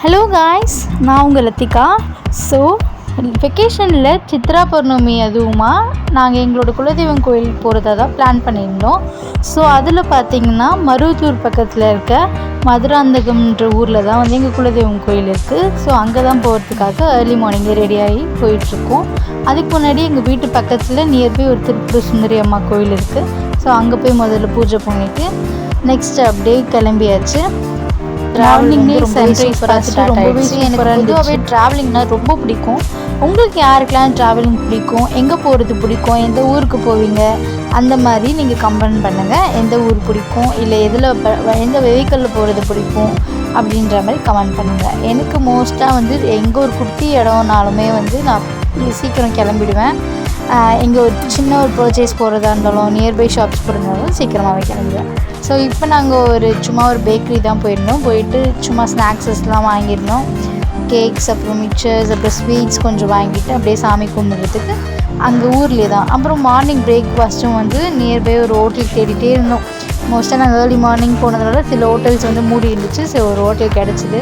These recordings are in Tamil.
ஹலோ காய்ஸ், நான் உங்கள் லத்திகா. ஸோ வெக்கேஷனில் சித்ரா பௌர்ணமி அதுவுமா நாங்கள் எங்களோட குலதெய்வம் கோயிலுக்கு போகிறதா தான் பிளான் பண்ணியிருந்தோம். ஸோ அதில் பார்த்திங்கன்னா மருவத்தூர் பக்கத்தில் இருக்க மதுராந்தகம்ன்ற ஊரில் தான் வந்து எங்கள் குலதெய்வம் கோயில் இருக்குது. ஸோ அங்கே தான் போகிறதுக்காக ஏர்லி மார்னிங்கே ரெடியாகி போயிட்டுருக்கோம். அதுக்கு முன்னாடி எங்கள் வீட்டு பக்கத்தில் நியர்பை ஒரு திருப்பூர் சுந்தரி அம்மா கோயில் இருக்குது. ஸோ அங்கே போய் முதல்ல பூஜை பண்ணிவிட்டு நெக்ஸ்ட் அப்படியே கிளம்பியாச்சு. ட்ராவலிங்னே சன்ரைஸ் பார்த்துட்டு ரொம்பவே சூப்பராக இருந்துச்சு. ட்ராவலிங்னா ரொம்ப பிடிக்கும். உங்களுக்கு யாருக்கெல்லாம் ட்ராவலிங் பிடிக்கும், எங்கே போகிறது பிடிக்கும், எந்த ஊருக்கு போவீங்க, அந்த மாதிரி நீங்கள் கமெண்ட் பண்ணுங்கள். எந்த ஊர் பிடிக்கும், இல்லை எந்த வெஹிக்கிளில் போகிறது பிடிக்கும் அப்படின்ற மாதிரி கமெண்ட் பண்ணுங்கள். எனக்கு மோஸ்ட்டாக வந்து எங்கே ஒரு குட்டி இடம்னாலுமே வந்து நான் சீக்கிரம் கிளம்பிடுவேன். எங்கே ஒரு சின்ன ஒரு பர்ச்சேஸ் போகிறதா இருந்தாலும், நியர்பை ஷாப்ஸ் போகிறதாலும் சீக்கிரமாகவே கிளம்பிடுவேன். ஸோ இப்போ நாங்கள் சும்மா ஒரு பேக்கரி தான் போயிருந்தோம். போயிட்டு சும்மா ஸ்நாக்ஸஸ்லாம் வாங்கியிருந்தோம். கேக்ஸ், அப்புறம் மிக்சர்ஸ், அப்புறம் ஸ்வீட்ஸ் கொஞ்சம் வாங்கிட்டு அப்படியே சாமி கும்பிட்றதுக்கு அங்கே ஊர்லேயே தான். அப்புறம் மார்னிங் பிரேக்ஃபாஸ்ட்டும் வந்து நியர்பை ஒரு ஹோட்டல் தேடிட்டே இருந்தோம். மோஸ்ட்டாக நாங்கள் ஏர்லி மார்னிங் போனதுனால சில ஹோட்டல்ஸ் வந்து மூடி இருந்துச்சு. ஸோ ஒரு ஹோட்டல் கிடச்சிது.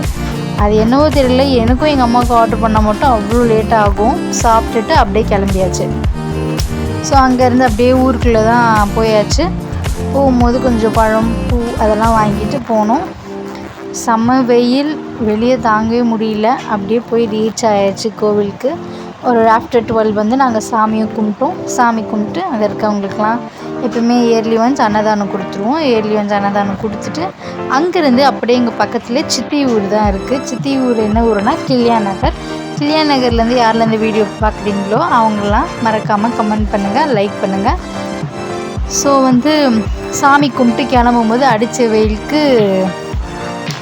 அது என்னவோ தெரியல, எனக்கும் எங்கள் அம்மாவுக்கும் ஆர்டர் பண்ணால் மட்டும் அவ்வளோ லேட் ஆகும். சாப்பிட்டுட்டு அப்படியே கிளம்பியாச்சு. ஸோ அங்கேருந்து அப்படியே ஊருக்குள்ளே தான் போயாச்சு. போகும்போது கொஞ்சம் பழம், பூ அதெல்லாம் வாங்கிட்டு போனோம். செம்ம வெயில், வெளியே தாங்கவே முடியல. அப்படியே போய் ரீச் ஆயாச்சு கோவிலுக்கு. ஒரு ஆஃப்டர் 12 வந்து நாங்கள் சாமியை கும்பிட்டோம். சாமி கும்பிட்டு அங்கே இருக்கவங்களுக்கெலாம் எப்பவுமே இயர்லி ஒன்ஸ் அன்னதானம் கொடுத்துருவோம். இயர்லி ஒன்ஸ் அன்னதானம் கொடுத்துட்டு அங்கேருந்து அப்படியே எங்கள் பக்கத்துலேயே சித்தி ஊர் தான் இருக்குது. சித்தி ஊர் என்ன ஊருனா கில்லியான் நகர். கில்லியான் நகர்லேருந்து யாரில் வீடியோ பார்க்குறீங்களோ அவங்களாம் மறக்காமல் கமெண்ட் பண்ணுங்கள், லைக் பண்ணுங்கள். ஸோ வந்து சாமி கும்பிட்டு கிளம்பும்போது அடித்த வெயிலுக்கு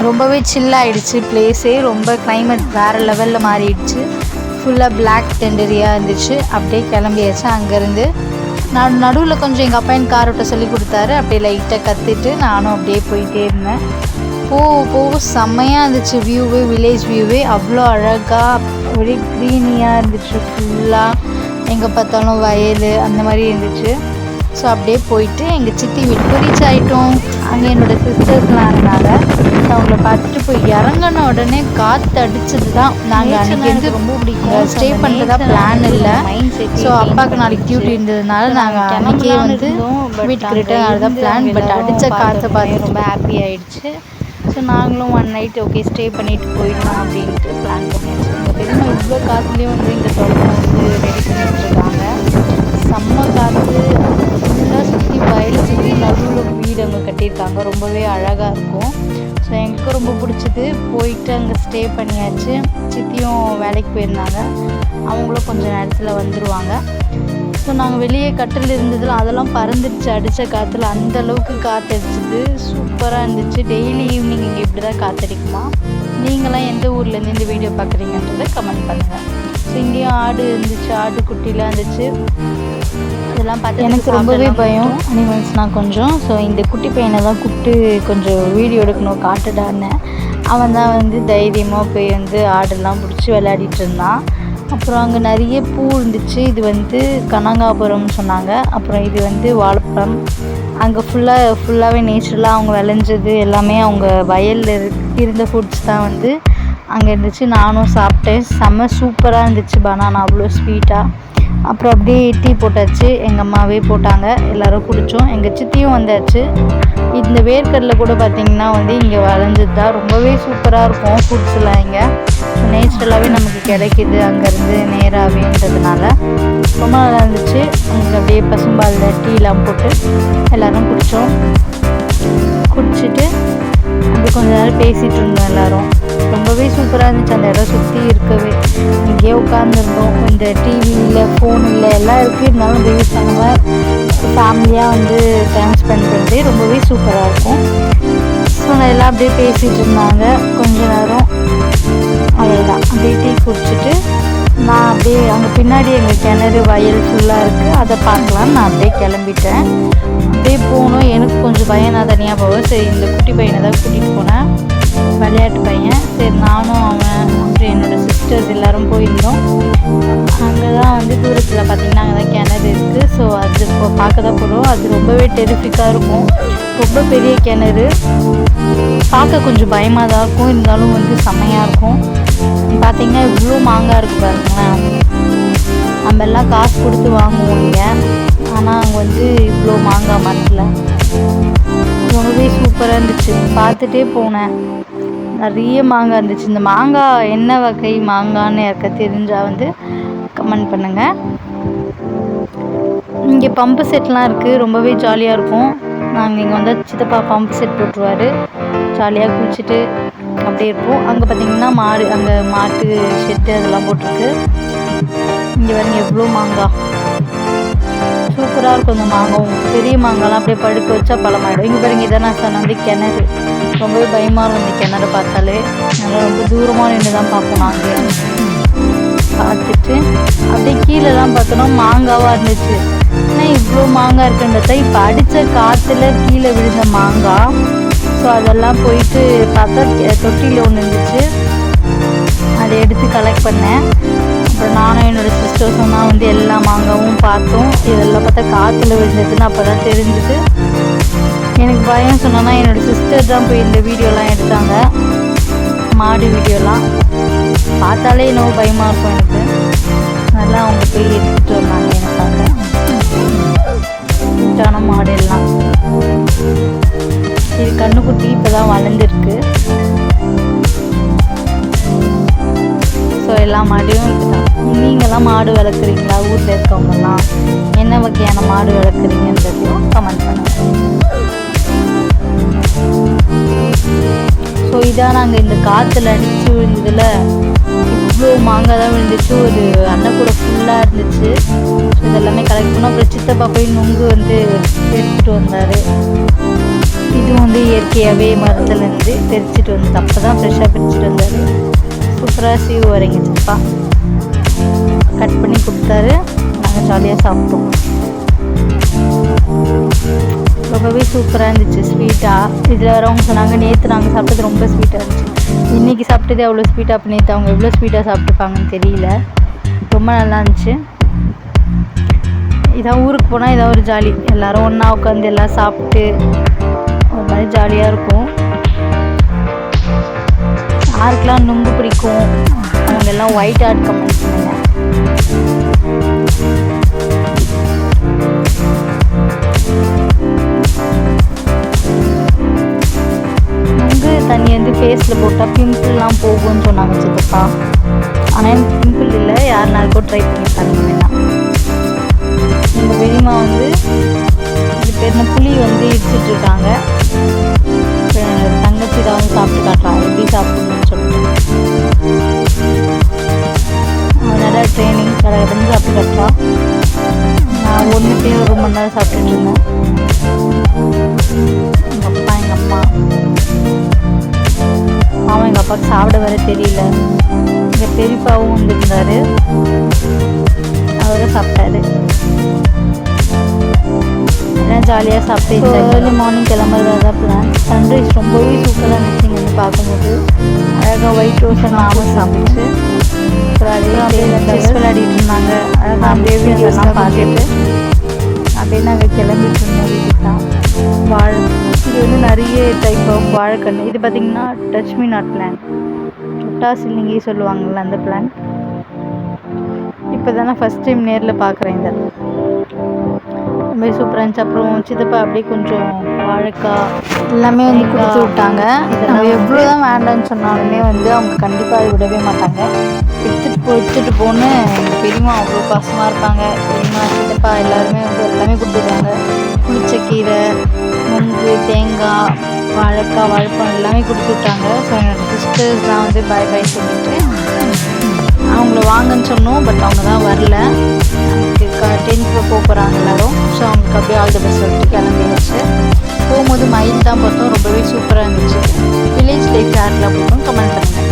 ரொம்பவே சில்லாகிடுச்சு. பிளேஸே ரொம்ப கிளைமேட் வேறு லெவலில் மாறிடுச்சு. ஃபுல்லாக பிளாக் டெண்டரியாக இருந்துச்சு. அப்படியே கிளம்பியாச்சு. அங்கேருந்து நடுவில் கொஞ்சம் எங்கள் அப்பா கார் ஓட்ட சொல்லி கொடுத்தாரு. அப்படியே லைட்டாக கற்றுட்டு நானும் அப்படியே போயிட்டே இருந்தேன். போக செம்மையாக இருந்துச்சு. வியூவே, வில்லேஜ் வியூவே அவ்வளோ அழகாக ஒரே க்ரீனியாக இருந்துச்சு. ஃபுல்லாக எங்கே பார்த்தாலும் வயல் அந்த மாதிரி இருந்துச்சு. ஸோ அப்படியே போயிட்டு எங்கள் சித்தி வீட்டுக்கு ரீச் ஆகிட்டோம். அங்கே என்னோடய சிஸ்டர்ஸ்லாம் இருந்தாங்க. அவங்கள பார்த்துட்டு போய் இறங்கின உடனே காற்று அடிச்சது தான். நாங்கள் அன்றைக்கி வந்து ரொம்ப பிடிக்கும் ஸ்டே பண்ணுறதா பிளான் இல்லை. ஸோ அப்பாவுக்கு நாளைக்கு டியூட்டி இருந்ததுனால நாங்கள் அன்றைக்கே வந்து வீட்டுக்கு ரிட்டர்ன் ஆகிறதா பிளான். பட் அடித்த காற்றை பார்த்து ரொம்ப ஹாப்பி ஆகிடுச்சு. ஸோ நாங்களும் ஒன் நைட் ஓகே ஸ்டே பண்ணிவிட்டு போயிடலாம் அப்படின்ட்டு பிளான் பண்ணியாச்சு. எங்கள் பெரியம்மா இவ்வளோ காற்றுலேயும் வந்து இந்த தொடர்பு வந்து ரெடி பண்ணிட்டுருக்காங்க. செம்ம காற்று, ஃபுல்லாக சுற்றி வயல், சுற்றி நடுவில் வீடு அங்கே கட்டியிருக்காங்க. ரொம்பவே அழகாக இருக்கும். ஸோ எங்களுக்கும் ரொம்ப பிடிச்சது. போயிட்டு அங்கே ஸ்டே பண்ணியாச்சு. சித்தியும் வேலைக்கு போயிருந்தாங்க. அவங்களும் கொஞ்சம் நேரத்தில் வந்துடுவாங்க. ஸோ நாங்கள் வெளியே கட்டில் இருந்ததில் அதெல்லாம் பறந்துடுச்சு. அடித்த காற்றுல அந்தளவுக்கு காற்றடிச்சிது. சூப்பராக இருந்துச்சு. டெய்லி ஈவினிங் இங்கே இப்படி தான் காற்றடிக்குமா? நீங்களாம் எந்த ஊர்லேருந்து இந்த வீடியோ பார்க்குறீங்கன்றதை கமெண்ட் பண்ணுங்கள். ஸோ இங்கேயும் ஆடு இருந்துச்சு, ஆடு குட்டிலாம் இருந்துச்சு. இதெல்லாம் பார்த்து எனக்கு ரொம்பவே பயம் அனிமல்ஸ்னால் கொஞ்சம். ஸோ இந்த குட்டி பையனை தான் கூப்பிட்டு கொஞ்சம் வீடியோ எடுக்கணும், காட்டுடான்னு. அவன் தான் வந்து தைரியமாக போய் வந்து ஆடெல்லாம் பிடிச்சி விளையாடிட்டு இருந்தான். அப்புறம் அங்கே நிறைய பூ இருந்துச்சு. இது வந்து கனகாபுரம்னு சொன்னாங்க. அப்புறம் இது வந்து வாழைப்பழம். அங்கே ஃபுல்லாகவே நேச்சுரலாக அவங்க விளைஞ்சது எல்லாமே அவங்க வயலில் இருந்த ஃபுட்ஸ் தான் வந்து அங்கே இருந்துச்சு. நானும் சாப்பிட்டேன். செம்ம சூப்பராக இருந்துச்சு. பனானா அவ்வளோ ஸ்வீட்டாக. அப்புறம் அப்படியே டீ போட்டாச்சு. எங்கள் அம்மாவே போட்டாங்க. எல்லோரும் குடித்தோம். எங்கள் சித்தியும் வந்தாச்சு. இந்த வேர்க்கடலை கூட பார்த்திங்கன்னா வந்து இங்கே விளைஞ்சது தான். ரொம்பவே சூப்பராக இருக்கும் ஃபுட்ஸ்லாம். இங்கே நேச்சுரலாகவே நமக்கு கிடைக்கிது அங்கேருந்து நேராகவேன்றதுனால ரொம்ப நல்லா இருந்துச்சு. அங்கே அப்படியே பசும்பாலில் டீலாம் போட்டு எல்லோரும் குடித்தோம். குடிச்சிட்டு அப்படி கொஞ்ச நேரம் பேசிகிட்டு இருந்தோம் எல்லோரும். ரொம்பவே சூப்பராக இருந்துச்சு. அந்த இடம் சுற்றி இருக்கவே இங்கேயே உட்காந்துருந்தோம். இந்த டிவியில், ஃபோனில் எல்லாம் இருக்குது. இருந்தாலும் அதை யூஸ் பண்ணுவேன். ஃபேமிலியாக வந்து டைம் ஸ்பெண்ட் பண்ணுறது ரொம்பவே சூப்பராக இருக்கும். ஸோ எல்லாம் அப்படியே பேசிகிட்டு இருந்தாங்க கொஞ்ச நேரம். அவ்வளோதான். அப்படியே டீ குடிச்சிட்டு நான் அப்படியே அங்கே பின்னாடி எங்கள் கிணறு வயல் ஃபுல்லாக இருக்குது, அதை பார்க்கலான்னு நான் அப்படியே கிளம்பிட்டேன். அப்படியே போகணும். எனக்கு கொஞ்சம் பையன் நான் தனியாக போவேன். சரி இந்த குட்டி பையனை தான் கூட்டிகிட்டு போனேன், விளையாட்டு பையன். சரி நானும் அவன் அப்புறம் என்னோடய சிஸ்டர்ஸ் எல்லோரும் போயிருந்தோம். அங்கே தான் வந்து கொஞ்சம் தூரத்தில் பார்த்திங்கன்னா அங்கே தான் கிணறு இருக்குது. ஸோ அது இப்போ பார்க்க தான் போகிறோம். அது ரொம்பவே டெரிஃபிக்காக இருக்கும். ரொம்ப பெரிய கிணறு, பார்க்க கொஞ்சம் பயமாக தான் இருக்கும், இருந்தாலும் வந்து செம்மையாக இருக்கும். பார்த்திங்கன்னா இவ்வளோ மாங்காய் இருக்குது பாருங்களேன். நம்ம எல்லாம் காசு கொடுத்து வாங்குவோம் இங்கே, ஆனால் அங்கே வந்து இவ்வளோ மாங்காய் மரத்தில் ரொம்பவே சூப்பராக இருந்துச்சு. பார்த்துட்டே போனேன், நிறைய மாங்காய் இருந்துச்சு. இந்த மாங்காய் என்ன வகை மாங்கான்னு யாருக்கா தெரிஞ்சால் வந்து கமெண்ட் பண்ணுங்கள். இங்கே பம்பு செட்லாம் இருக்குது, ரொம்பவே ஜாலியாக இருக்கும். நாங்கள் இங்கே வந்து சித்தப்பா பம்பு செட் போட்டுருவார், ஜாலியாக குளிச்சுட்டு அப்படியே இருப்போம். அங்கே பார்த்திங்கன்னா மாடு, அங்கே மாட்டு ஷெட்டு அதெல்லாம் போட்டிருக்கு. இங்கே பாருங்க எவ்வளோ மாங்காய், சூப்பராக இருக்கும். இந்த மாங்காவும் பெரிய மாங்காய்லாம் அப்படியே படுக்க வச்சா பழமாயிடும். இங்கே பாருங்க, இதை நான் சொன்ன வந்து கிணறு, ரொம்பவே பயமாக இருக்கும் இந்த கிணறு பார்த்தாலே. நல்லா ரொம்ப தூரமாக நின்று தான் பார்ப்போம். நாங்கள் பார்த்துட்டு அப்படியே கீழெல்லாம் பார்த்தோன்னா மாங்காவாக இருந்துச்சு. ஆனால் இவ்வளோ மாங்காய் இருக்குன்றத இப்போ அடித்த காற்றுல கீழே விழுந்த மாங்காய். ஸோ அதெல்லாம் போயிட்டு பார்த்தா தொட்டியில் ஒன்று இருந்துச்சு, அதை எடுத்து கலெக்ட் பண்ணேன். அப்புறம் நானும் என்னோடய சிஸ்டர்ஸும் தான் வந்து எல்லா மாங்காவும் பார்த்தோம். இதெல்லாம் பார்த்தா காற்றுல விழுந்ததுன்னு அப்போ தான் தெரிஞ்சுது. எனக்கு பயம் சொன்னோன்னா என்னோடய சிஸ்டர் தான் போய் இந்த வீடியோலாம் எடுத்தாங்க, மாடு வீடியோலாம். பார்த்தாலே என்னவோ பயமாக இருக்கும் எனக்கு. நல்லா அவங்க போய் எடுத்துகிட்டு வந்தாங்க எனக்காக. நீட்டான மாடு எல்லாம். இது கண்ணுக்குட்டி இப்போ தான் வளர்ந்துருக்கு. ஸோ எல்லா மாடையும் இதுதான். நீங்களாம் மாடு வளர்க்குறீங்களா? ஊரில் இருக்கவங்கலாம் என்ன வகையான மாடு வளர்க்குறீங்கன்றதையும் கமெண்ட் பண்ணுங்கள். ஸோ இதான் நாங்கள் இந்த காற்றுல அடித்து விழுந்ததில் இவ்வளோ மாங்காய் தான் விழுந்துச்சு. ஒரு அண்ணன் கூட ஃபுல்லாக இருந்துச்சு. ஸோ இதெல்லாமே கலெக்ட் பண்ணோம். அப்புறம் சித்தப்பா போய் நுங்கு வந்து எடுத்துகிட்டு வந்தார். இது வந்து இயற்கையாகவே மரத்துலேருந்து பறிச்சுட்டு வந்து அப்போ தான் ஃப்ரெஷ்ஷாக பறிச்சுட்டு வந்தார். சூப்பராக சீவு வரைங்க சித்தப்பா கட் பண்ணி கொடுத்தாரு. நாங்கள் ஜாலியாக சாப்பிட்டோம். ரொம்பவே சூப்பராக இருந்துச்சு, ஸ்வீட்டாக. இதில் வரவங்க சொன்னாங்க நேற்று நாங்கள் சாப்பிட்டது ரொம்ப ஸ்வீட்டாக இருந்துச்சு, இன்றைக்கி சாப்பிட்டது அவ்வளோ ஸ்வீட்டாக. அப்போ நேற்று அவங்க எவ்வளோ ஸ்வீட்டாக சாப்பிட்ருப்பாங்கன்னு தெரியல. ரொம்ப நல்லா இருந்துச்சு. இதான் ஊருக்கு போனால் இதான் ஒரு ஜாலி, எல்லோரும் ஒன்றா உட்காந்து எல்லாம் சாப்பிட்டு ஒரு மாதிரி ஜாலியாக இருக்கும். யாருக்கெல்லாம் நுங்கு பிடிக்கும் அவங்க எல்லாம் ஒயிட் ஆர்ட் கமெண்ட் பண்ணுங்க. நுங்கு தண்ணி வந்து ஃபேஸில் போட்டால் பிம்பிள்லாம் போகும்னு சொன்னாங்க சித்தப்பா. ஆனால் எனக்கு பிம்பிள் இல்லை, யாருனாருக்கும் ட்ரை பண்ணி பாருங்க வேணாம். எங்கள் பெரியம்மா வந்து இது பேர் புளி வந்து இடிச்சிட்ருக்காங்க. தங்கச்சி தான் வந்து சாப்பிட்டு காட்டுறான் எப்படி சாப்பிடணும்னு சொல்லிட்டு. நல்லா ட்ரைனிங் கடற்கடன்னு சாப்பிட்டு காட்டுறான். நான் ஒன்றுத்தையும் ஒரு மணி நேரம் சாப்பிட்டுட்டு இருந்தேன். எங்கள் அப்பா எங்கள் அம்மா அவன் எங்கள் அப்பாவுக்கு சாப்பிட வர தெரியல. எங்கள் பெரியப்பாவும் வந்துருந்தார், அவரை சாப்பிட்டாரு. எல்லாம் ஜாலியாக சாப்பிட்டு ஏர்லி மார்னிங் கிளம்புறதா தான் பிளான். சன்ரைஸ் ரொம்பவே சூப்பராக இருந்துச்சு இங்கே வந்து பார்க்கும்போது. அழகாக ஒயிட் ரோஸ் நாம சாப்பிட்டு அப்புறம் அதே அப்படியே செஸ் விளையாடிட்டு இருந்தாங்க. அழகாக அப்படியே வீடியோஸ்லாம் பார்த்துட்டு அப்படியே நாங்கள் கிளம்பிட்டு இருந்தோம் வீட்டுக்கு தான். வாழை இது வந்து நிறைய டைப் ஆஃப் வாழைக்கன்று. இது பார்த்திங்கன்னா டச் மீ நாட் பிளான், தொட்டாசிலிங்கி சொல்லுவாங்கள்ல அந்த பிளான். இப்போ தானே ஃபஸ்ட் டைம் நேரில் பார்க்குறேன். இதை ரொம்ப சூப்பராக இருந்துச்சு. அப்புறம் சித்தப்பா அப்படியே கொஞ்சம் வாழைக்காய் எல்லாமே வந்து கொடுத்து விட்டாங்க. நம்ம எவ்வளோ தான் வேண்டான்னு சொன்னாலுமே வந்து அவங்க கண்டிப்பாக அதை விடவே மாட்டாங்க. எடுத்துகிட்டு போன்னு எங்கள் பெரியம்மா அவ்வளோ பாசமாக இருப்பாங்க. பெரியம்மா சித்தப்பா எல்லாருமே வந்து எல்லாமே கொடுத்துருக்காங்க. புளிச்சக்கீரை, நுங்கு, தேங்காய், வாழைக்காய், வாழைப்பழம் எல்லாமே கொடுத்து விட்டாங்க. ஸோ என்னோடய சிஸ்டர்ஸ் தான் வந்து பாய் பாய் சொல்லிட்டு அவங்கள வாங்கன்னு சொன்னோம். பட் அவங்க தான் வரல. நமக்கு 10th போகிறாங்க எல்லோரும். ஸோ அவங்களுக்கு அப்படியே ஆல் தி பெஸ்ட் சொல்லிட்டு கிளம்பிடுச்சு. போகும்போது மயில் தான் பார்த்தோம், ரொம்பவே சூப்பராக இருந்துச்சு. வில்லேஜ் லைஃப் யாருக்கெல்லாம் பிடிக்கும் கமெண்ட் பண்ணுங்கள்.